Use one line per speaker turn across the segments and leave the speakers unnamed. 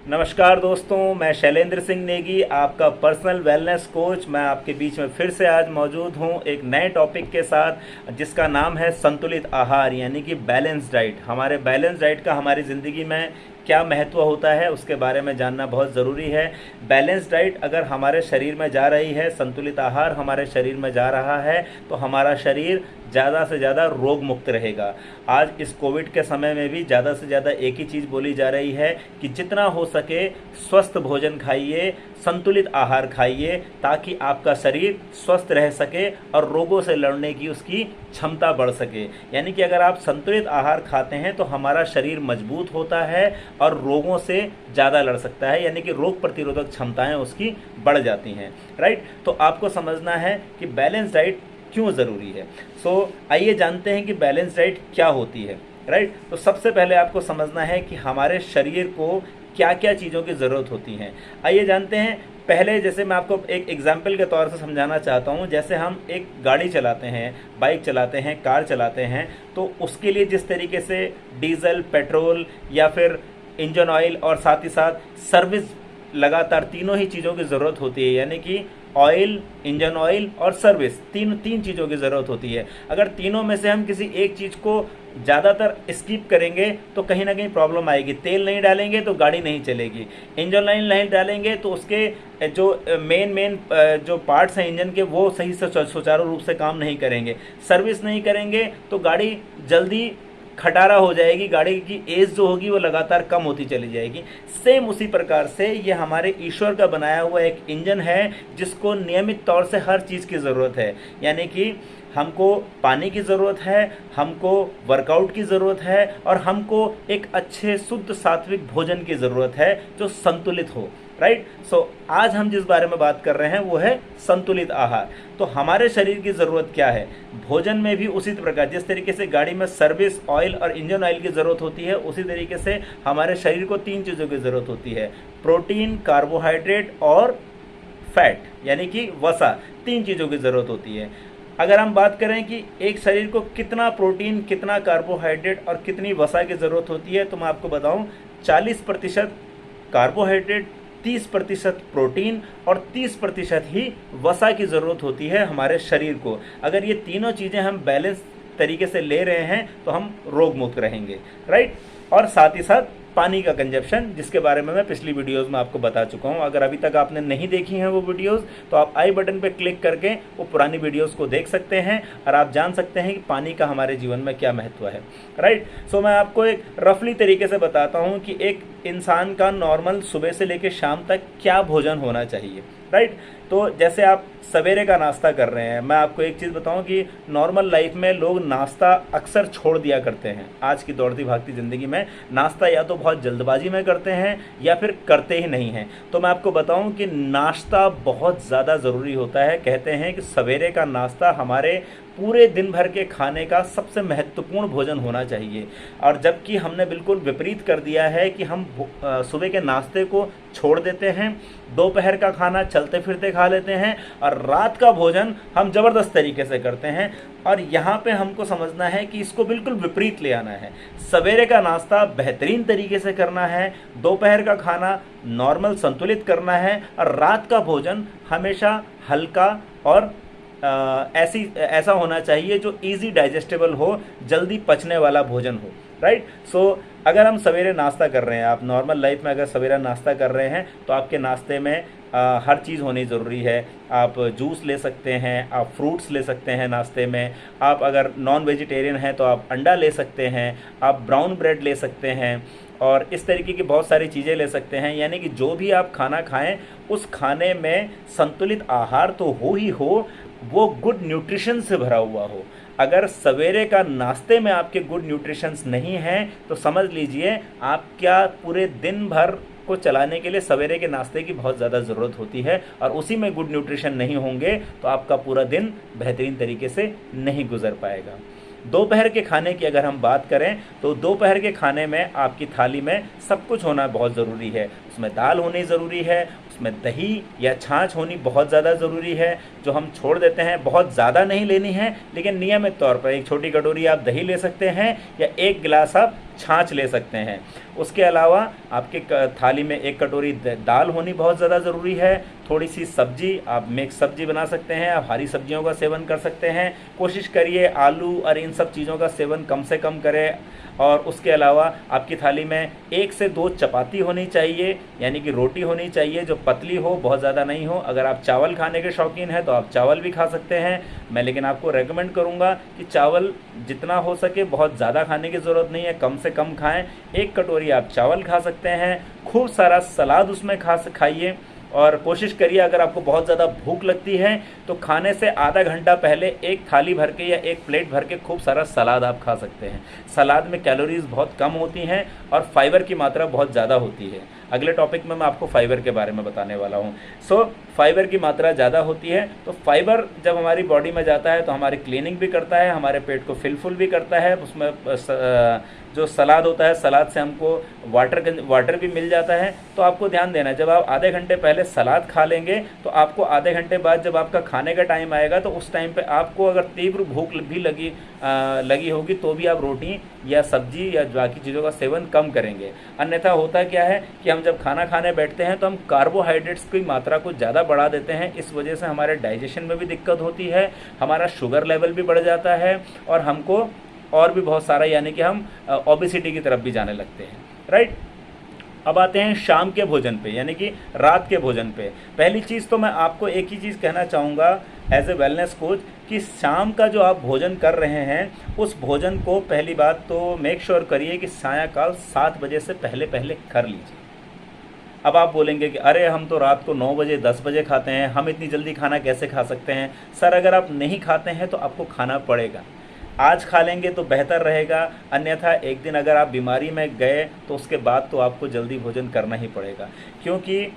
नमस्कार दोस्तों, मैं शैलेंद्र सिंह नेगी, आपका पर्सनल वेलनेस कोच। मैं आपके बीच में फिर से आज मौजूद हूं एक नए टॉपिक के साथ, जिसका नाम है संतुलित आहार यानी कि बैलेंस डाइट। हमारे बैलेंस डाइट का हमारी ज़िंदगी में क्या महत्व होता है उसके बारे में जानना बहुत ज़रूरी है। बैलेंस डाइट अगर हमारे शरीर में जा रही है, संतुलित आहार हमारे शरीर में जा रहा है, तो हमारा शरीर ज़्यादा से ज़्यादा रोग मुक्त रहेगा। आज इस कोविड के समय में भी ज़्यादा से ज़्यादा एक ही चीज़ बोली जा रही है कि जितना हो सके स्वस्थ भोजन खाइए, संतुलित आहार खाइए, ताकि आपका शरीर स्वस्थ रह सके और रोगों से लड़ने की उसकी क्षमता बढ़ सके। यानी कि अगर आप संतुलित आहार खाते हैं तो हमारा शरीर मजबूत होता है और रोगों से ज़्यादा लड़ सकता है, यानी कि रोग प्रतिरोधक क्षमताएं उसकी बढ़ जाती हैं। राइट, तो आपको समझना है कि बैलेंस डाइट क्यों ज़रूरी है। आइए जानते हैं कि बैलेंस डाइट क्या होती है। राइट, तो सबसे पहले आपको समझना है कि हमारे शरीर को क्या क्या चीज़ों की ज़रूरत होती है। आइए जानते हैं। पहले जैसे मैं आपको एक एग्जाम्पल के तौर से समझाना चाहता हूँ। जैसे हम एक गाड़ी चलाते हैं, बाइक चलाते हैं, कार चलाते हैं, तो उसके लिए जिस तरीके से डीजल, पेट्रोल या फिर इंजन ऑयल और साथ ही साथ सर्विस, लगातार तीनों ही चीज़ों की ज़रूरत होती है। यानी कि ऑयल, इंजन ऑयल और सर्विस, तीन चीज़ों की ज़रूरत होती है। अगर तीनों में से हम किसी एक चीज़ को ज़्यादातर स्किप करेंगे तो कहीं ना कहीं प्रॉब्लम आएगी। तेल नहीं डालेंगे तो गाड़ी नहीं चलेगी, इंजन ऑयल नहीं डालेंगे तो उसके जो मेन जो पार्ट्स हैं इंजन के वो सही से सुचारू रूप से काम नहीं करेंगे, सर्विस नहीं करेंगे तो गाड़ी जल्दी खटारा हो जाएगी, गाड़ी की एज जो होगी वो लगातार कम होती चली जाएगी। सेम उसी प्रकार से ये हमारे ईश्वर का बनाया हुआ एक इंजन है जिसको नियमित तौर से हर चीज़ की ज़रूरत है। यानी कि हमको पानी की ज़रूरत है, हमको वर्कआउट की ज़रूरत है और हमको एक अच्छे शुद्ध सात्विक भोजन की ज़रूरत है जो संतुलित हो। राइट, आज हम जिस बारे में बात कर रहे हैं वो है संतुलित आहार। तो हमारे शरीर की ज़रूरत क्या है, भोजन में भी उसी प्रकार जिस तरीके से गाड़ी में सर्विस, ऑयल और इंजन ऑयल की ज़रूरत होती है, उसी तरीके से हमारे शरीर को तीन चीज़ों की ज़रूरत होती है: प्रोटीन, कार्बोहाइड्रेट और फैट, यानी कि वसा। तीन चीज़ों की ज़रूरत होती है। अगर हम बात करें कि एक शरीर को कितना प्रोटीन, कितना कार्बोहाइड्रेट और कितनी वसा की ज़रूरत होती है, तो मैं आपको बताऊं 40% कार्बोहाइड्रेट, 30% प्रोटीन और 30% ही वसा की ज़रूरत होती है हमारे शरीर को। अगर ये तीनों चीज़ें हम बैलेंस तरीके से ले रहे हैं तो हम रोग मुक्त रहेंगे। राइट, और साथ ही साथ पानी का कंजप्शन, जिसके बारे में मैं पिछली वीडियोस में आपको बता चुका हूं। अगर अभी तक आपने नहीं देखी हैं वो वीडियोस, तो आप आई बटन पे क्लिक करके वो पुरानी वीडियोस को देख सकते हैं और आप जान सकते हैं कि पानी का हमारे जीवन में क्या महत्व है। राइट, मैं आपको एक रफली तरीके से बताता हूँ कि एक इंसान का नॉर्मल सुबह से लेकर शाम तक क्या भोजन होना चाहिए। राइट, तो जैसे आप सवेरे का नाश्ता कर रहे हैं, मैं आपको एक चीज़ बताऊं कि नॉर्मल लाइफ में लोग नाश्ता अक्सर छोड़ दिया करते हैं। आज की दौड़ती भागती ज़िंदगी में नाश्ता या तो बहुत जल्दबाजी में करते हैं या फिर करते ही नहीं हैं। तो मैं आपको बताऊं कि नाश्ता बहुत ज़्यादा ज़रूरी होता है। कहते हैं कि सवेरे का नाश्ता हमारे पूरे दिन भर के खाने का सबसे महत्वपूर्ण भोजन होना चाहिए, और जबकि हमने बिल्कुल विपरीत कर दिया है कि हम सुबह के नाश्ते को छोड़ देते हैं, दोपहर का खाना चलते फिरते खा लेते हैं और रात का भोजन हम ज़बरदस्त तरीके से करते हैं। और यहाँ पे हमको समझना है कि इसको बिल्कुल विपरीत ले आना है। सवेरे का नाश्ता बेहतरीन तरीके से करना है, दोपहर का खाना नॉर्मल संतुलित करना है और रात का भोजन हमेशा हल्का और ऐसा होना चाहिए जो इजी डाइजेस्टेबल हो, जल्दी पचने वाला भोजन हो। राइट, अगर हम सवेरे नाश्ता कर रहे हैं, आप नॉर्मल लाइफ में अगर सवेरे नाश्ता कर रहे हैं तो आपके नाश्ते में हर चीज़ होनी ज़रूरी है। आप जूस ले सकते हैं, आप फ्रूट्स ले सकते हैं नाश्ते में, आप अगर नॉन वेजिटेरियन हैं तो आप अंडा ले सकते हैं, आप ब्राउन ब्रेड ले सकते हैं और इस तरीके की बहुत सारी चीज़ें ले सकते हैं। यानी कि जो भी आप खाना खाएं उस खाने में संतुलित आहार तो हो ही हो, वो गुड न्यूट्रिशन से भरा हुआ हो। अगर सवेरे का नाश्ते में आपके गुड न्यूट्रिशंस नहीं हैं तो समझ लीजिए आप क्या पूरे दिन भर को चलाने के लिए सवेरे के नाश्ते की बहुत ज़्यादा ज़रूरत होती है, और उसी में गुड न्यूट्रिशन नहीं होंगे तो आपका पूरा दिन बेहतरीन तरीके से नहीं गुजर पाएगा। दोपहर के खाने की अगर हम बात करें तो दोपहर के खाने में आपकी थाली में सब कुछ होना बहुत ज़रूरी है। उसमें दाल होनी ज़रूरी है, उसमें दही या छाछ होनी बहुत ज़्यादा ज़रूरी है, जो हम छोड़ देते हैं। बहुत ज़्यादा नहीं लेनी है, लेकिन नियमित तौर पर एक छोटी कटोरी आप दही ले सकते हैं या एक गिलास आप छाछ ले सकते हैं। उसके अलावा आपके थाली में 1 कटोरी दाल होनी बहुत ज़्यादा ज़रूरी है। थोड़ी सी सब्जी, आप मिक्स सब्जी बना सकते हैं, आप हरी सब्जियों का सेवन कर सकते हैं। कोशिश करिए आलू और इन सब चीज़ों का सेवन कम से कम करें। और उसके अलावा आपकी थाली में 1 से 2 चपाती होनी चाहिए, यानी कि रोटी होनी चाहिए जो पतली हो, बहुत ज़्यादा नहीं हो। अगर आप चावल खाने के शौकीन हैं तो आप चावल भी खा सकते हैं। मैं लेकिन आपको रेकमेंड करूँगा कि चावल जितना हो सके बहुत ज़्यादा खाने की ज़रूरत नहीं है, कम से कम खाएं। 1 कटोरी आप चावल खा सकते हैं। खूब सारा सलाद उसमें खाइए। और कोशिश करिए अगर आपको बहुत ज़्यादा भूख लगती है तो खाने से आधा घंटा पहले 1 थाली भर के या 1 प्लेट भर के खूब सारा सलाद आप खा सकते हैं। सलाद में कैलोरीज बहुत कम होती हैं और फाइबर की मात्रा बहुत ज़्यादा होती है। अगले टॉपिक में मैं आपको फाइबर के बारे में बताने वाला हूँ। फाइबर की मात्रा ज़्यादा होती है, तो फाइबर जब हमारी बॉडी में जाता है तो हमारी क्लीनिंग भी करता है, हमारे पेट को फिलफुल भी करता है। उसमें जो सलाद होता है, सलाद से हमको वाटर भी मिल जाता है। तो आपको ध्यान देना है, जब आप आधे घंटे पहले सलाद खा लेंगे तो आपको आधे घंटे बाद जब आपका खाने का टाइम आएगा तो उस टाइम पे आपको अगर तीव्र भूख भी लगी होगी तो भी आप रोटी या सब्जी या बाकी चीज़ों का सेवन कम करेंगे। अन्यथा होता क्या है कि हम जब खाना खाने बैठते हैं तो हम कार्बोहाइड्रेट्स की मात्रा को ज़्यादा बढ़ा देते हैं। इस वजह से हमारे डाइजेशन में भी दिक्कत होती है, हमारा शुगर लेवल भी बढ़ जाता है और हमको और भी बहुत सारा, यानी कि हम ओबेसिटी की तरफ भी जाने लगते हैं। राइट। अब आते हैं शाम के भोजन पे, यानी कि रात के भोजन पे। पहली चीज़ तो मैं आपको एक ही चीज़ कहना चाहूँगा एज ए वेलनेस कोच कि शाम का जो आप भोजन कर रहे हैं उस भोजन को पहली बात तो मेक श्योर करिए कि सायंकाल 7 बजे से पहले कर लीजिए। अब आप बोलेंगे कि अरे हम तो रात को 9 बजे 10 बजे खाते हैं, हम इतनी जल्दी खाना कैसे खा सकते हैं? सर, अगर आप नहीं खाते हैं तो आपको खाना पड़ेगा। आज खा लेंगे तो बेहतर रहेगा, अन्यथा एक दिन अगर आप बीमारी में गए तो उसके बाद तो आपको जल्दी भोजन करना ही पड़ेगा। क्योंकि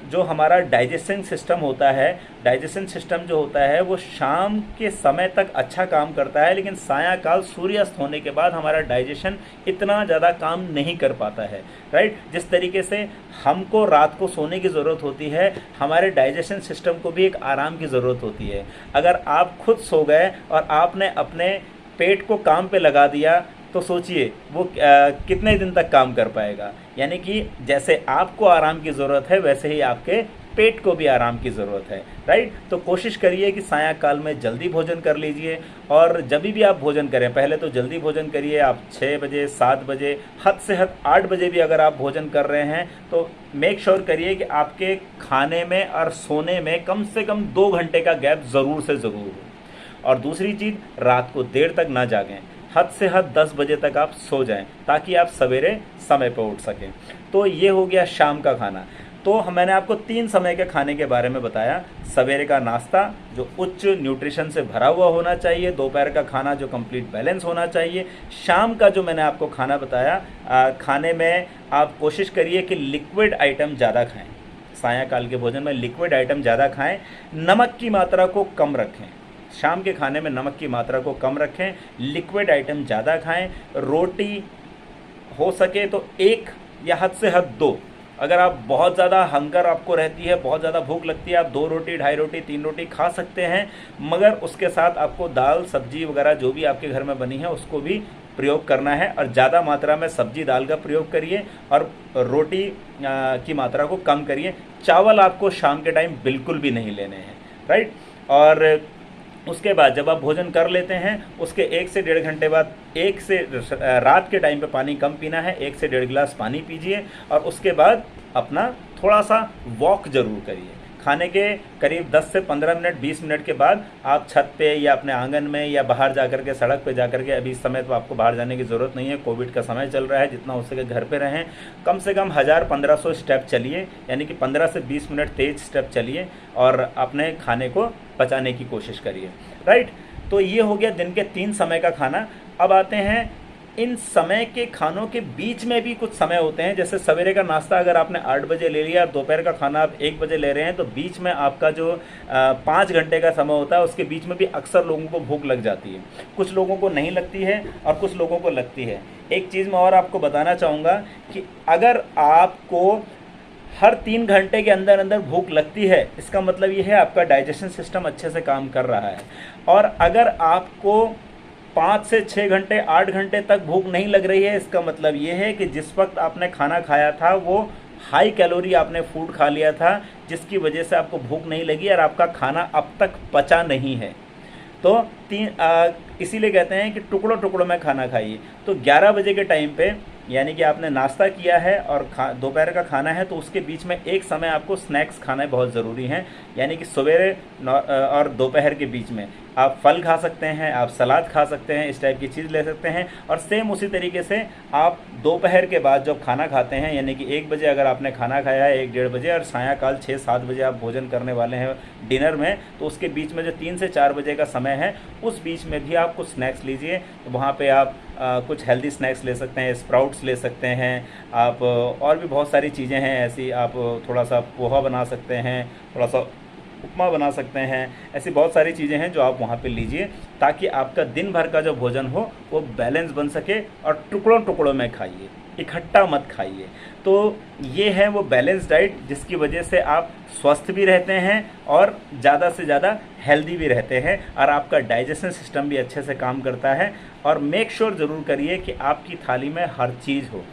जो हमारा डाइजेशन सिस्टम होता है, डाइजेशन सिस्टम जो होता है वो शाम के समय तक अच्छा काम करता है, लेकिन सायंकाल सूर्यास्त होने के बाद हमारा डाइजेशन इतना ज़्यादा काम नहीं कर पाता है। राइट। जिस तरीके से हमको रात को सोने की ज़रूरत होती है, हमारे डाइजेशन सिस्टम को भी एक आराम की ज़रूरत होती है। अगर आप खुद सो गए और आपने अपने पेट को काम पे लगा दिया तो सोचिए वो कितने दिन तक काम कर पाएगा। यानी कि जैसे आपको आराम की ज़रूरत है वैसे ही आपके पेट को भी आराम की ज़रूरत है। राइट। तो कोशिश करिए कि सायंकाल में जल्दी भोजन कर लीजिए। और जब भी आप भोजन करें पहले तो जल्दी भोजन करिए। आप 6 बजे 7 बजे, हद से हद 8 बजे भी अगर आप भोजन कर रहे हैं तो मेक श्योर करिए कि आपके खाने में और सोने में कम से कम 2 घंटे का गैप ज़रूर से ज़रूर हो। और दूसरी चीज़, रात को देर तक ना जागें, हद से हद 10 बजे तक आप सो जाएं ताकि आप सवेरे समय पर उठ सकें। तो ये हो गया शाम का खाना। तो मैंने आपको 3 समय के खाने के बारे में बताया। सवेरे का नाश्ता जो उच्च न्यूट्रिशन से भरा हुआ होना चाहिए, दोपहर का खाना जो कंप्लीट बैलेंस होना चाहिए, शाम का जो मैंने आपको खाना बताया, खाने में आप कोशिश करिए कि लिक्विड आइटम ज़्यादा खाएँ। सायंकाल के भोजन में लिक्विड आइटम ज़्यादा खाएँ, नमक की मात्रा को कम रखें। शाम के खाने में नमक की मात्रा को कम रखें, लिक्विड आइटम ज़्यादा खाएं। रोटी हो सके तो 1 या हद से हद 2। अगर आप बहुत ज़्यादा हंगर आपको रहती है, बहुत ज़्यादा भूख लगती है, आप 2 रोटी 2.5 रोटी 3 रोटी खा सकते हैं, मगर उसके साथ आपको दाल सब्जी वगैरह जो भी आपके घर में बनी है उसको भी प्रयोग करना है। और ज़्यादा मात्रा में सब्जी दाल का प्रयोग करिए और रोटी की मात्रा को कम करिए। चावल आपको शाम के टाइम बिल्कुल भी नहीं लेने हैं। राइट। और उसके बाद जब आप भोजन कर लेते हैं उसके 1 से 1.5 घंटे बाद रात के टाइम पे पानी कम पीना है, 1 से 1.5 गिलास पानी पीजिए। और उसके बाद अपना थोड़ा सा वॉक ज़रूर करिए। खाने के करीब 10 से 15 मिनट 20 मिनट के बाद आप छत पे या अपने आंगन में या बाहर जाकर के, सड़क पे जाकर के, अभी इस समय तो आपको बाहर जाने की ज़रूरत नहीं है, कोविड का समय चल रहा है, जितना हो सके घर पे रहें। कम से कम 1000-1500 स्टेप चलिए, यानी कि 15 से 20 मिनट तेज स्टेप चलिए और अपने खाने को पचाने की कोशिश करिए। राइट। तो ये हो गया दिन के 3 समय का खाना। अब आते हैं इन समय के खानों के बीच में भी कुछ समय होते हैं। जैसे सवेरे का नाश्ता अगर आपने 8 बजे ले लिया, दोपहर का खाना आप 1 बजे ले रहे हैं, तो बीच में आपका जो 5 घंटे का समय होता है उसके बीच में भी अक्सर लोगों को भूख लग जाती है। कुछ लोगों को नहीं लगती है और कुछ लोगों को लगती है। एक चीज़ मैं और आपको बताना चाहूँगा कि अगर आपको हर 3 घंटे के अंदर अंदर भूख लगती है, इसका मतलब ये है आपका डाइजेशन सिस्टम अच्छे से काम कर रहा है। और अगर आपको 5 से 6 घंटे 8 घंटे तक भूख नहीं लग रही है, इसका मतलब ये है कि जिस वक्त आपने खाना खाया था वो हाई कैलोरी आपने फूड खा लिया था, जिसकी वजह से आपको भूख नहीं लगी और आपका खाना अब तक पचा नहीं है। तो इसीलिए कहते हैं कि टुकड़ों टुकड़ों में खाना खाइए। तो 11 बजे के टाइम पे यानी कि आपने नाश्ता किया है और दोपहर का खाना है, तो उसके बीच में एक समय आपको स्नैक्स खाना बहुत ज़रूरी हैं। यानी कि सवेरे और दोपहर के बीच में आप फल खा सकते हैं, आप सलाद खा सकते हैं, इस टाइप की चीज़ ले सकते हैं। और सेम उसी तरीके से आप दोपहर के बाद जब खाना खाते हैं, यानी कि 1 बजे अगर आपने खाना खाया है, 1 डेढ़ बजे, और सायंकाल 6-7 बजे आप भोजन करने वाले हैं डिनर में, तो उसके बीच में जो 3 से 4 बजे का समय है, उस बीच में भी आप कुछ स्नैक्स लीजिए। तो वहाँ पे आप कुछ हेल्दी स्नैक्स ले सकते हैं, स्प्राउट्स ले सकते हैं आप, और भी बहुत सारी चीज़ें हैं ऐसी। आप थोड़ा सा पोहा बना सकते हैं, थोड़ा सा उपमा बना सकते हैं, ऐसी बहुत सारी चीज़ें हैं जो आप वहाँ पे लीजिए, ताकि आपका दिन भर का जो भोजन हो वो बैलेंस बन सके। और टुकड़ों टुकड़ों में खाइए, इकट्ठा मत खाइए। तो ये है वो बैलेंस डाइट, जिसकी वजह से आप स्वस्थ भी रहते हैं और ज़्यादा से ज़्यादा हेल्दी भी रहते हैं, और आपका डाइजेशन सिस्टम भी अच्छे से काम करता है। और मेक श्योर ज़रूर करिए कि आपकी थाली में हर चीज़ हो,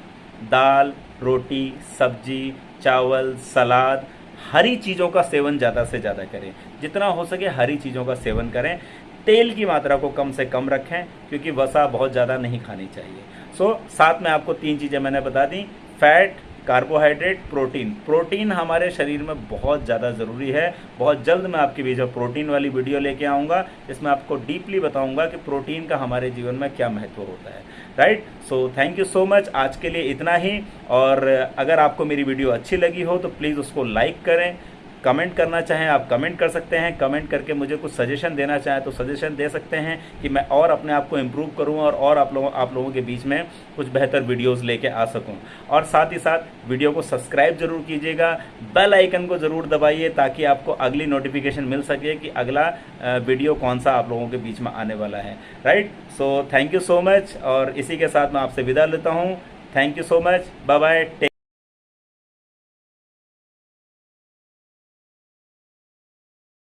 दाल, रोटी, सब्जी, चावल, सलाद, हरी चीज़ों का सेवन ज़्यादा से ज़्यादा करें, जितना हो सके हरी चीज़ों का सेवन करें। तेल की मात्रा को कम से कम रखें, क्योंकि वसा बहुत ज़्यादा नहीं खानी चाहिए। साथ में आपको 3 चीज़ें मैंने बता दी, फैट, कार्बोहाइड्रेट, प्रोटीन। प्रोटीन हमारे शरीर में बहुत ज़्यादा ज़रूरी है। बहुत जल्द मैं आपके बीच में प्रोटीन वाली वीडियो लेके आऊँगा, जिसमें आपको डीपली बताऊँगा कि प्रोटीन का हमारे जीवन में क्या महत्व होता है। Right, so thank you so much. आज के लिए इतना ही। और अगर आपको मेरी वीडियो अच्छी लगी हो तो प्लीज़ उसको लाइक करें। कमेंट करना चाहें आप कमेंट कर सकते हैं, कमेंट करके मुझे कुछ सजेशन देना चाहें तो सजेशन दे सकते हैं कि मैं और अपने आप को इम्प्रूव करूं, और आप लोगों के बीच में कुछ बेहतर वीडियोस लेके आ सकूं। और साथ ही साथ वीडियो को सब्सक्राइब जरूर कीजिएगा, बेल आइकन को ज़रूर दबाइए, ताकि आपको अगली नोटिफिकेशन मिल सके कि अगला वीडियो कौन सा आप लोगों के बीच में आने वाला है। Right, so thank you so much, और इसी के साथ मैं आपसे विदा लेता हूँ। Thank you so much, bye bye.